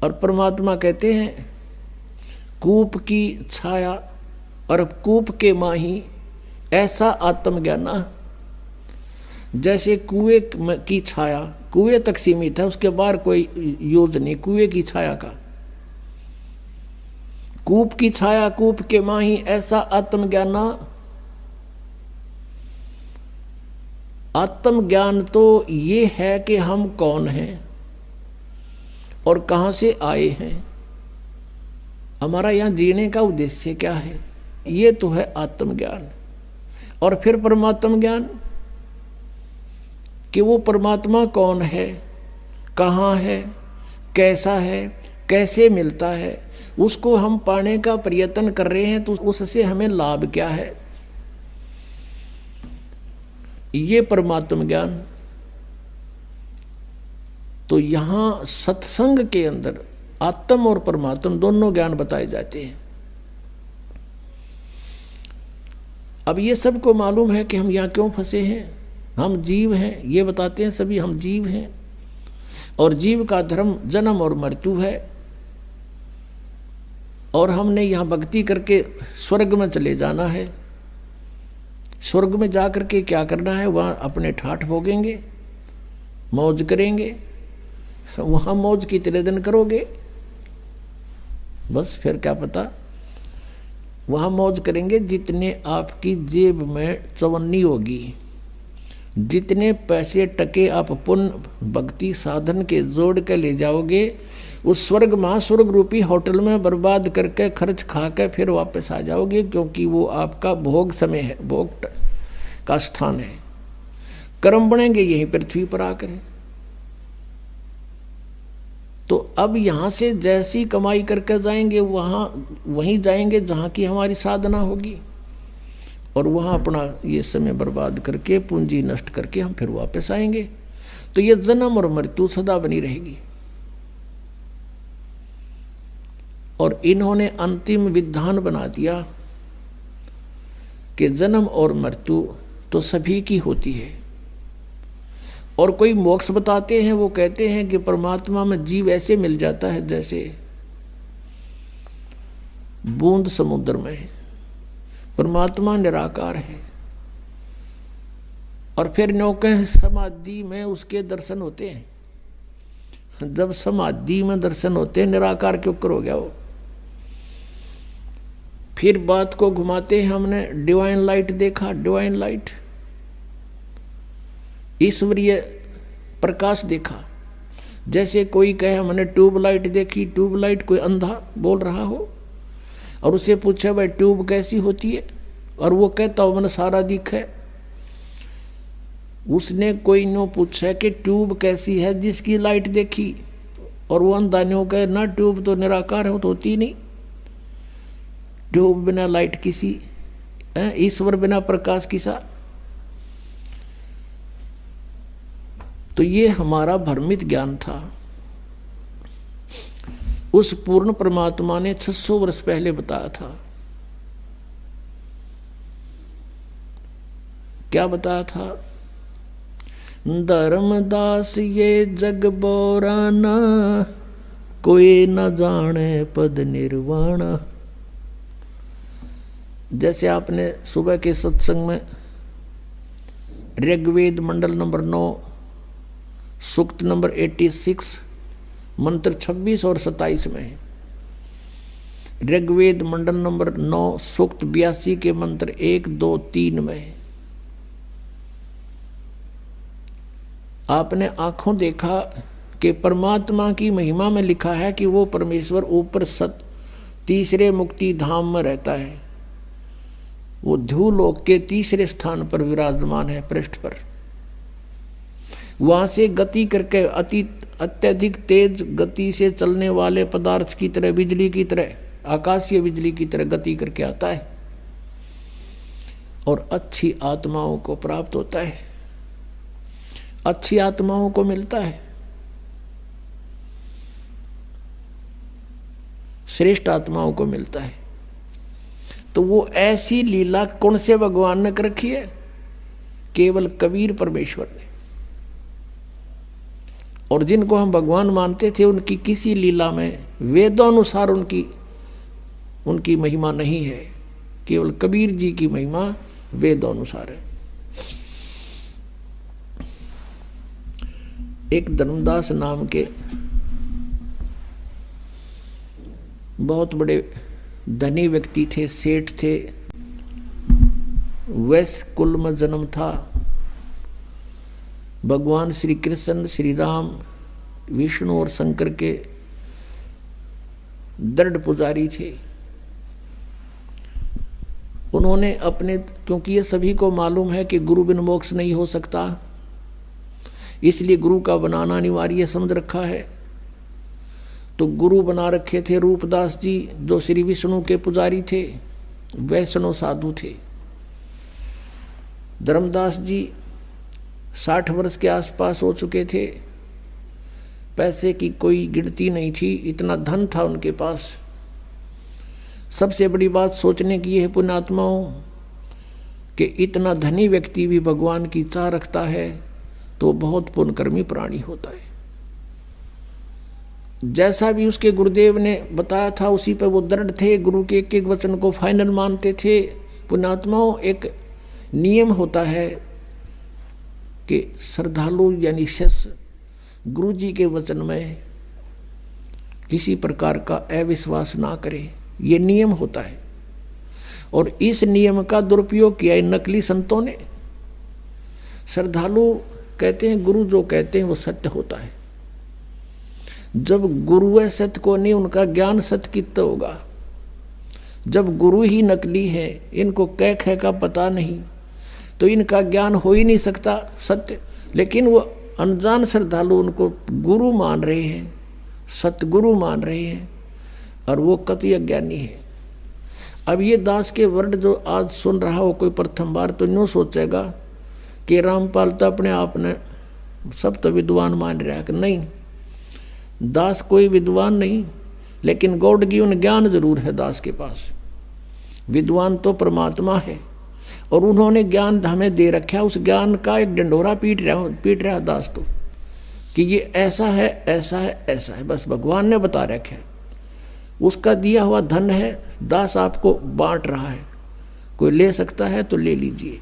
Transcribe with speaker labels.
Speaker 1: और परमात्मा कहते हैं कूप की छाया और कूप के माही ऐसा आत्मज्ञाना। जैसे कुएं की छाया कुएं तक सीमित है, उसके बाहर कोई यूज नहीं कुएं की छाया का। कूप की छाया कूप के माही ऐसा आत्मज्ञाना। आत्मज्ञान तो ये है कि हम कौन हैं और कहां से आए हैं, हमारा यहां जीने का उद्देश्य क्या है, ये तो है आत्मज्ञान। और फिर परमात्म ज्ञान कि वो परमात्मा कौन है, कहाँ है, कैसा है, कैसे मिलता है, उसको हम पाने का प्रयत्न कर रहे हैं तो उससे हमें लाभ क्या है, ये परमात्म ज्ञान। तो यहां सत्संग के अंदर आत्म और परमात्म दोनों ज्ञान बताए जाते हैं। अब ये सबको मालूम है कि हम यहाँ क्यों फंसे हैं, हम जीव हैं, ये बताते हैं सभी हम जीव हैं और जीव का धर्म जन्म और मृत्यु है। और हमने यहाँ भक्ति करके स्वर्ग में चले जाना है। स्वर्ग में जा करके क्या करना है, वहाँ अपने ठाठ भोगेंगे, मौज करेंगे, वहाँ मौज कितने दिन करोगे, बस फिर क्या पता, वहाँ मौज करेंगे जितने आपकी जेब में चवन्नी होगी, जितने पैसे टके आप पुण्य भक्ति साधन के जोड़ के ले जाओगे, उस स्वर्ग महास्वर्ग रूपी होटल में बर्बाद करके खर्च खा के फिर वापस आ जाओगे, क्योंकि वो आपका भोग समय है, भोग का स्थान है। कर्म बनेंगे यही पृथ्वी पर आकर। तो अब यहाँ से जैसी कमाई करके जाएंगे वहीं जाएंगे जहाँ की हमारी साधना होगी, और वहाँ अपना ये समय बर्बाद करके पूंजी नष्ट करके हम फिर वापस आएंगे। तो ये जन्म और मृत्यु सदा बनी रहेगी। और इन्होंने अंतिम विधान बना दिया कि जन्म और मृत्यु तो सभी की होती है। और कोई मोक्ष बताते हैं, वो कहते हैं कि परमात्मा में जीव ऐसे मिल जाता है जैसे बूंद समुद्र में। परमात्मा निराकार है और फिर नौके समाधि में उसके दर्शन होते हैं। जब समाधि में दर्शन होते हैं, निराकार क्यों कर हो गया वो। फिर बात को घुमाते हैं, हमने डिवाइन लाइट देखा, डिवाइन लाइट ईश्वरीय प्रकाश देखा। जैसे कोई कहे हमने ट्यूबलाइट देखी, ट्यूबलाइट कोई अंधा बोल रहा हो और उसे पूछे भाई ट्यूब कैसी होती है, और वो कहता हो मैंने सारा दिखा है। उसने कोई नो पूछा कि ट्यूब कैसी है जिसकी लाइट देखी, और वो अंधा नो कहे ना ट्यूब तो निराकार है, तो होती नहीं। ट्यूब बिना लाइट किसी, ईश्वर बिना प्रकाश किसा। तो ये हमारा भ्रमित ज्ञान था। उस पूर्ण परमात्मा ने 600 वर्ष पहले बताया था। क्या बताया था? धर्मदास ये जग बोराना, कोई न जाने पद निर्वाण। जैसे आपने सुबह के सत्संग में ऋग्वेद मंडल नंबर 9 सूक्त नंबर 86 मंत्र 26 और 27 में, ऋग्वेद मंडल नंबर 9 सूक्त 82 के मंत्र 1, 2, 3 में आपने आंखों देखा कि परमात्मा की महिमा में लिखा है कि वो परमेश्वर ऊपर तीसरे मुक्ति धाम में रहता है। वो ध्रुवलोक के तीसरे स्थान पर विराजमान है, पृष्ठ पर। वहां से गति करके अत्यधिक तेज गति से चलने वाले पदार्थ की तरह, बिजली की तरह, आकाशीय बिजली की तरह गति करके आता है और अच्छी आत्माओं को प्राप्त होता है, अच्छी आत्माओं को मिलता है, श्रेष्ठ आत्माओं को मिलता है। तो वो ऐसी लीला कौन से भगवान ने कर रखी है? केवल कबीर परमेश्वर ने। और जिनको हम भगवान मानते थे उनकी किसी लीला में वेदानुसार उनकी महिमा नहीं है। केवल कबीर जी की महिमा वेदानुसार है। एक धर्मदास नाम के बहुत बड़े धनी व्यक्ति थे, सेठ थे। वैश्य कुल में जन्म था। भगवान श्री कृष्ण, श्री राम, विष्णु और शंकर के दृढ़ पुजारी थे। उन्होंने अपने, क्योंकि ये सभी को मालूम है कि गुरु बिन मोक्ष नहीं हो सकता, इसलिए गुरु का बनाना अनिवार्य समझ रखा है। तो गुरु बना रखे थे रूपदास जी, जो श्री विष्णु के पुजारी थे, वैष्णव साधु थे। धर्मदास जी 60 वर्ष के आसपास हो चुके थे। पैसे की कोई गिनती नहीं थी, इतना धन था उनके पास। सबसे बड़ी बात सोचने की यह है पुण्यात्माओं कि इतना धनी व्यक्ति भी भगवान की चाह रखता है तो बहुत पुण्यकर्मी प्राणी होता है। जैसा भी उसके गुरुदेव ने बताया था उसी पर वो दृढ़ थे, गुरु के एक एक वचन को फाइनल मानते थे। पुण्यात्माओं, एक नियम होता है कि श्रद्धालु यानी शिष्य गुरु जी के वचन में किसी प्रकार का अविश्वास ना करे, ये नियम होता है। और इस नियम का दुरुपयोग किया नकली संतों ने। श्रद्धालु कहते हैं गुरु जो कहते हैं वो सत्य होता है। जब गुरु है सत्य को नहीं, उनका ज्ञान सत्य कितना होगा। जब गुरु ही नकली है, इनको कह कह का पता नहीं, तो इनका ज्ञान हो ही नहीं सकता सत्य। लेकिन वो अनजान श्रद्धालु उनको गुरु मान रहे हैं, सतगुरु मान रहे हैं, और वो कति अज्ञानी है। अब ये दास के वर्ड जो आज सुन रहा हो कोई प्रथम बार, तो यूँ सोचेगा कि रामपाल तो अपने आप ने सब तो विद्वान मान रहा है। कि नहीं, दास कोई विद्वान नहीं, लेकिन गॉड गिवन ज्ञान जरूर है दास के पास। विद्वान तो परमात्मा है और उन्होंने ज्ञान हमें दे रखा है। उस ज्ञान का एक डंडोरा पीट रहा दास तो, कि ये ऐसा है, ऐसा है, ऐसा है, बस भगवान ने बता रखा है। उसका दिया हुआ धन है, दास आपको बांट रहा है। कोई ले सकता है तो ले लीजिए।